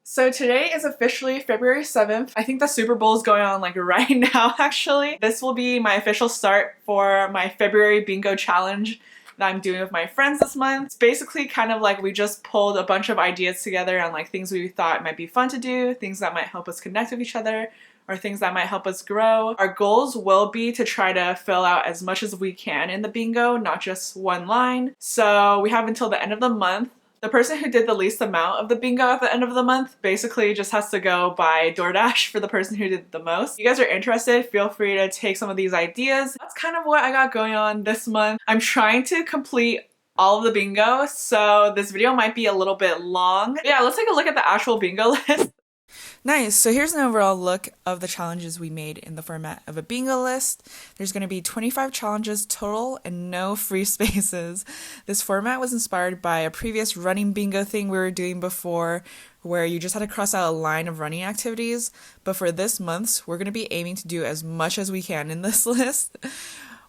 So today is officially February 7th. I think the Super Bowl is going on like right now actually. This will be my official start for my February Bingo challenge that I'm doing with my friends this month. It's basically kind of like we just pulled a bunch of ideas together on like things we thought might be fun to do, things that might help us connect with each other, or things that might help us grow. Our goals will be to try to fill out as much as we can in the bingo, not just one line. So we have until the end of the month. The person who did the least amount of the bingo at the end of the month basically just has to go by DoorDash for the person who did the most. If you guys are interested, feel free to take some of these ideas. That's kind of what I got going on this month. I'm trying to complete all of the bingo, so this video might be a little bit long. But yeah, let's take a look at the actual bingo list. Nice, so here's an overall look of the challenges we made in the format of a bingo list. There's going to be 25 challenges total and no free spaces. This format was inspired by a previous running bingo thing we were doing before, where you just had to cross out a line of running activities. But for this month's, we're going to be aiming to do as much as we can in this list.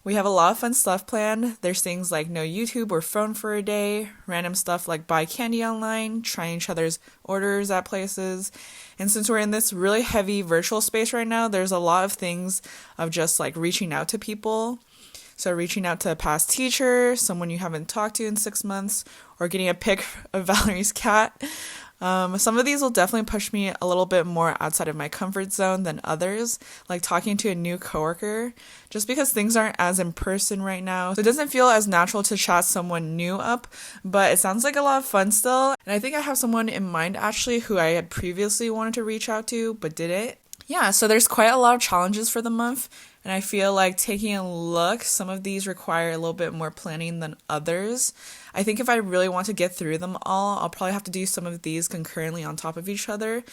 We have a lot of fun stuff planned. There's things like no YouTube or phone for a day, random stuff like buy candy online, trying each other's orders at places. And since we're in this really heavy virtual space right now, there's a lot of things of just like reaching out to people. So reaching out to a past teacher, someone you haven't talked to in 6 months, or getting a pic of Valerie's cat. Some of these will definitely push me a little bit more outside of my comfort zone than others, like talking to a new coworker, just because things aren't as in person right now. So it doesn't feel as natural to chat someone new up, but it sounds like a lot of fun still. And I think I have someone in mind actually who I had previously wanted to reach out to, but didn't. Yeah, so there's quite a lot of challenges for the month, and I feel like taking a look, some of these require a little bit more planning than others. I think if I really want to get through them all, I'll probably have to do some of these concurrently on top of each other.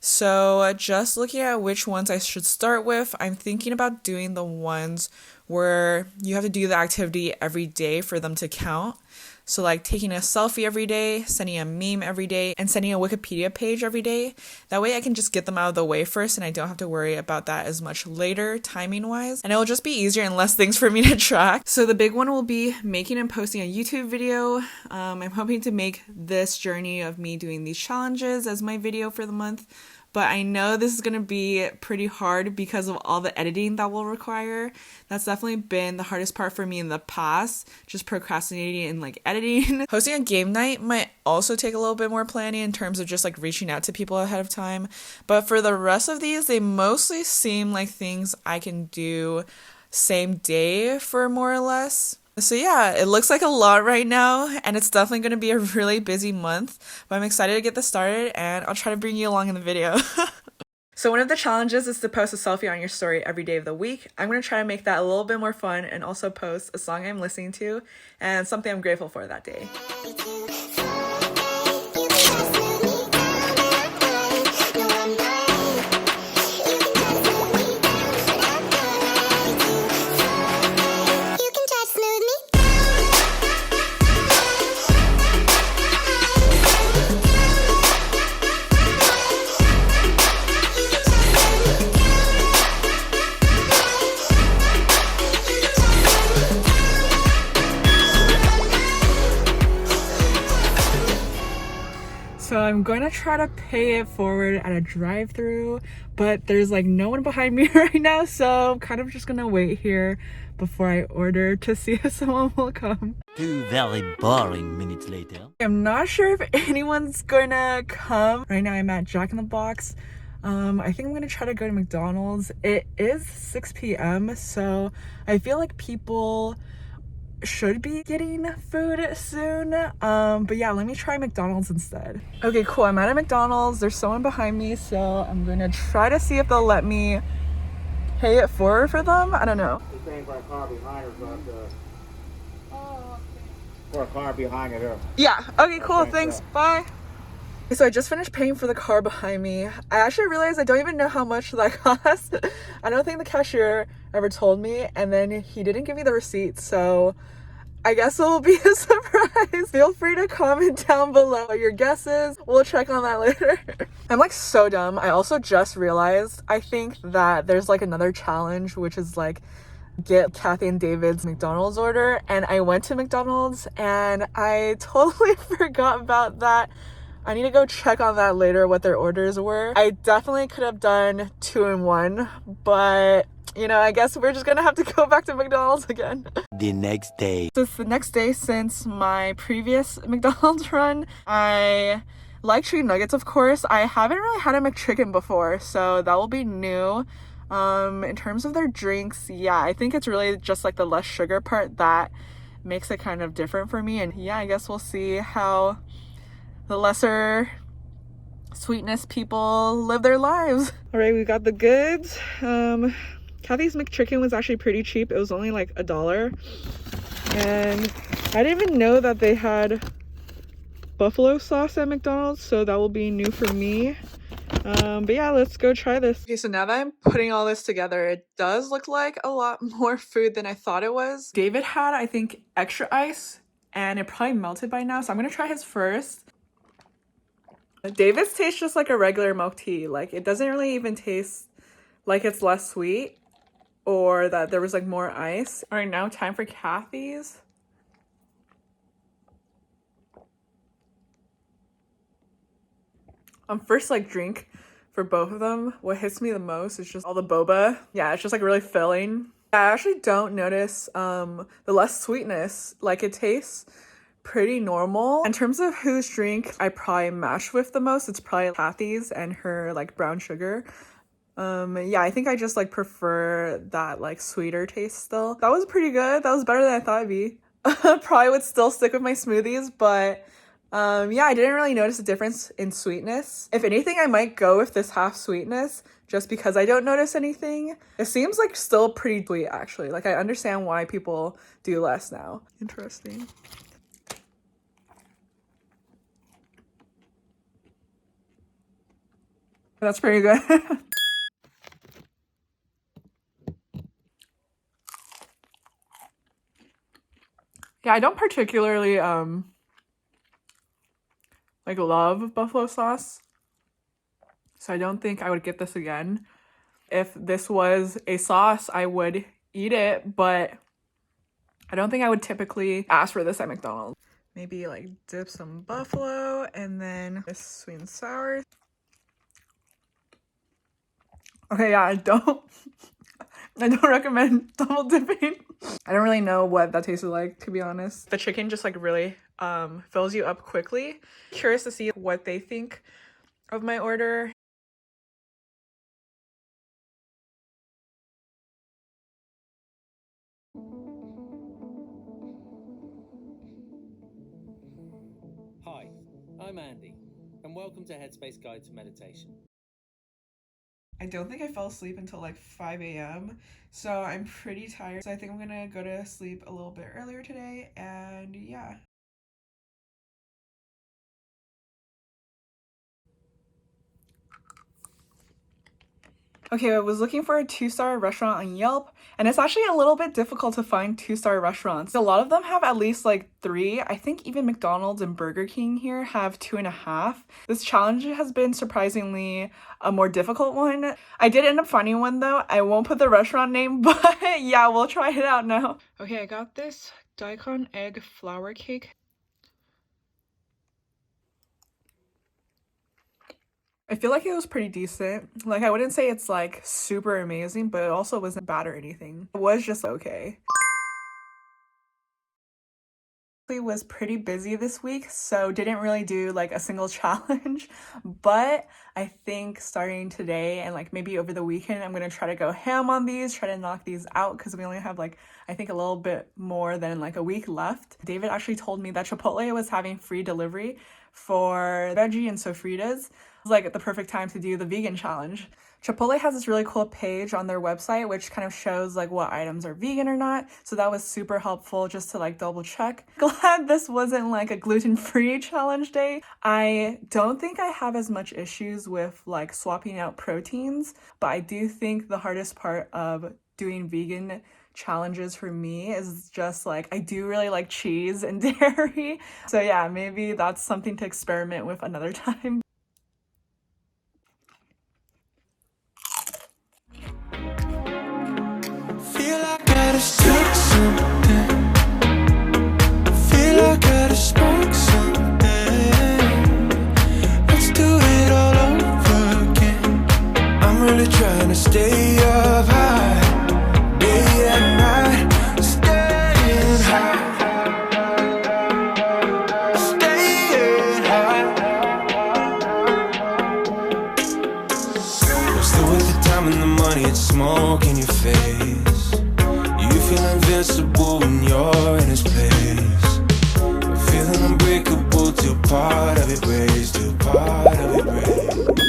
So just looking at which ones I should start with, I'm thinking about doing the ones where you have to do the activity every day for them to count. So like taking a selfie every day, sending a meme every day, and sending a Wikipedia page every day. That way I can just get them out of the way first and I don't have to worry about that as much later, timing-wise. And it will just be easier and less things for me to track. So the big one will be making and posting a YouTube video. I'm hoping to make this journey of me doing these challenges as my video for the month. But I know this is going to be pretty hard because of all the editing that will require. That's definitely been the hardest part for me in the past, just procrastinating and like editing. Hosting a game night might also take a little bit more planning in terms of just like reaching out to people ahead of time. But for the rest of these, they mostly seem like things I can do same day for more or less. So yeah, it looks like a lot right now, and it's definitely going to be a really busy month, but I'm excited to get this started, and I'll try to bring you along in the video. So one of the challenges is to post a selfie on your story every day of the week. I'm going to try to make that a little bit more fun and also post a song I'm listening to and something I'm grateful for that day. So I'm going to try to pay it forward at a drive-thru, but there's like no one behind me right now, so I'm kind of just gonna wait here before I order to see if someone will come. 2 very boring minutes later. I'm not sure if anyone's gonna come. Right now I'm at Jack in the Box. I think I'm gonna try to go to McDonald's. It is 6 p.m. so I feel like people should be getting food soon, but yeah, let me try McDonald's instead. Okay, cool, I'm at a McDonald's. There's someone behind me, so I'm gonna try to see if they'll let me pay it forward for them. I don't know. He's paying for a car behind her, for a car behind her. Yeah, okay, cool, thanks, bye. So I just finished paying for the car behind me. I actually realized I don't even know how much that cost. I don't think the cashier ever told me, and then he didn't give me the receipt, so I guess it will be a surprise. Feel free to comment down below what your guess is. We'll check on that later. I'm like so dumb. I also just realized, I think that there's like another challenge, which is like get Cathy and David's McDonald's order, and I went to McDonald's and I totally forgot about that. I need to go check on that later, what their orders were. I definitely could have done 2 in 1, but you know, I guess we're just gonna have to go back to McDonald's again. The next day. So it's the next day since my previous McDonald's run. I like chicken nuggets, of course. I haven't really had a McChicken before, so that will be new. In terms of their drinks, yeah, I think it's really just like the less sugar part that makes it kind of different for me. And yeah, I guess we'll see how the lesser sweetness people live their lives. All right, we got the goods. Cathy's McChicken was actually pretty cheap. It was only like $1. And I didn't even know that they had buffalo sauce at McDonald's, so that will be new for me. But yeah, let's go try this. Okay, so now that I'm putting all this together, it does look like a lot more food than I thought it was. David had, I think, extra ice, and it probably melted by now, so I'm gonna try his first. David's tastes just like a regular milk tea. Like, it doesn't really even taste like it's less sweet or that there was like more ice. All right, now time for Cathy's. First like drink for both of them, what hits me the most is just all the boba. Yeah, it's just like really filling. I actually don't notice the less sweetness. Like, it tastes pretty normal. In terms of whose drink I probably mash with the most, it's probably Cathy's and her like brown sugar. Yeah, I think I just like prefer that like sweeter taste still. That was pretty good. That was better than I thought it'd be. Probably would still stick with my smoothies, but yeah, I didn't really notice a difference in sweetness. If anything, I might go with this half sweetness just because I don't notice anything. It seems like still pretty sweet, actually. Like, I understand why people do less now. Interesting. That's pretty good. Yeah, I don't particularly like love buffalo sauce, so I don't think I would get this again. If this was a sauce, I would eat it, but I don't think I would typically ask for this at McDonald's. Maybe like dip some buffalo and then this sweet and sour. Okay, yeah, I don't recommend double dipping. I don't really know what that tasted like, to be honest. The chicken just like really fills you up quickly. Curious to see what they think of my order. Hi, I'm Andy, and welcome to Headspace Guide to Meditation. I don't think I fell asleep until like 5 a.m. So I'm pretty tired. So I think I'm gonna go to sleep a little bit earlier today, and yeah. Okay, I was looking for a 2-star restaurant on Yelp, and it's actually a little bit difficult to find 2-star restaurants. A lot of them have at least like 3. I think even McDonald's and Burger King here have 2.5. This challenge has been surprisingly a more difficult one. I did end up finding one though. I won't put the restaurant name, but yeah, we'll try it out now. Okay, I got this daikon egg flour cake. I feel like it was pretty decent. Like, I wouldn't say it's like super amazing, but it also wasn't bad or anything. It was just okay. It was pretty busy this week, so didn't really do like a single challenge, but I think starting today and like maybe over the weekend, I'm gonna try to go ham on these, try to knock these out, because we only have like I think a little bit more than like a week left. David actually told me that Chipotle was having free delivery for veggie and sofritas. It was like the perfect time to do the vegan challenge. Chipotle has this really cool page on their website which kind of shows like what items are vegan or not, so that was super helpful just to like double check. Glad this wasn't like a gluten-free challenge day. I don't think I have as much issues with like swapping out proteins, but I do think the hardest part of doing vegan challenges for me is just like I do really like cheese and dairy, so yeah, maybe that's something to experiment with another time. Feel like I just took something. Feel like I just spoke something. stay up high, day and night, staying high. And the money, it's smoke in your face. You feel invincible when you're in his place. Feeling unbreakable till part of it breaks, till part of it breaks.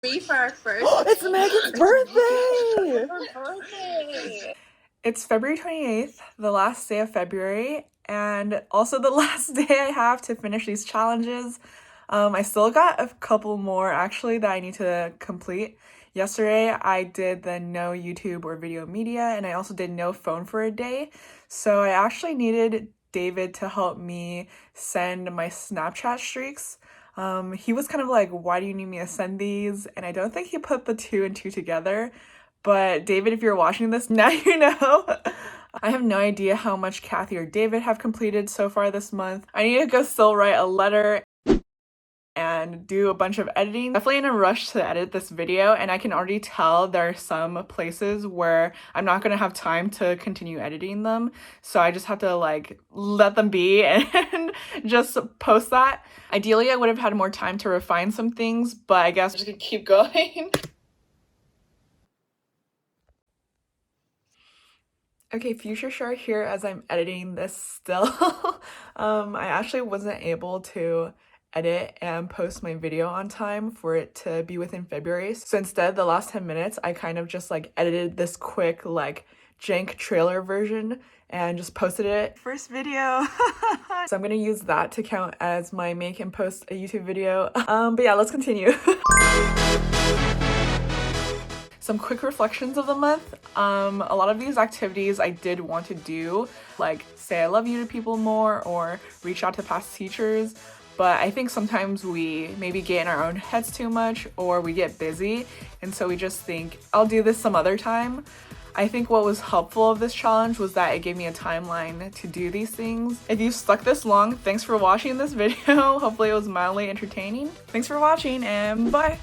Me for our first. It's Megan's birthday! Her birthday. It's February 28th, the last day of February, and also the last day I have to finish these challenges. I still got a couple more actually that I need to complete. Yesterday I did the no YouTube or video media, and I also did no phone for a day. So I actually needed David to help me send my Snapchat streaks. He was kind of like, why do you need me to send these? And I don't think he put the 2 and 2 together. But David, if you're watching this, now you know. I have no idea how much Cathy or David have completed so far this month. I need to go still write a letter and do a bunch of editing. Definitely in a rush to edit this video, and I can already tell there are some places where I'm not gonna have time to continue editing them, so I just have to like let them be and just post that. Ideally I would have had more time to refine some things, but I guess I'm just gonna keep going. Okay, future Shar here as I'm editing this still. I actually wasn't able to edit and post my video on time for it to be within February. So instead, the last 10 minutes, I kind of just like edited this quick like jank trailer version and just posted it. First video. So I'm gonna use that to count as my make and post a YouTube video. But yeah, let's continue. Some quick reflections of the month. A lot of these activities I did want to do, like say I love you to people more or reach out to past teachers. But I think sometimes we maybe get in our own heads too much, or we get busy, and so we just think, I'll do this some other time. I think what was helpful of this challenge was that it gave me a timeline to do these things. If you stuck this long, thanks for watching this video. Hopefully it was mildly entertaining. Thanks for watching, and bye!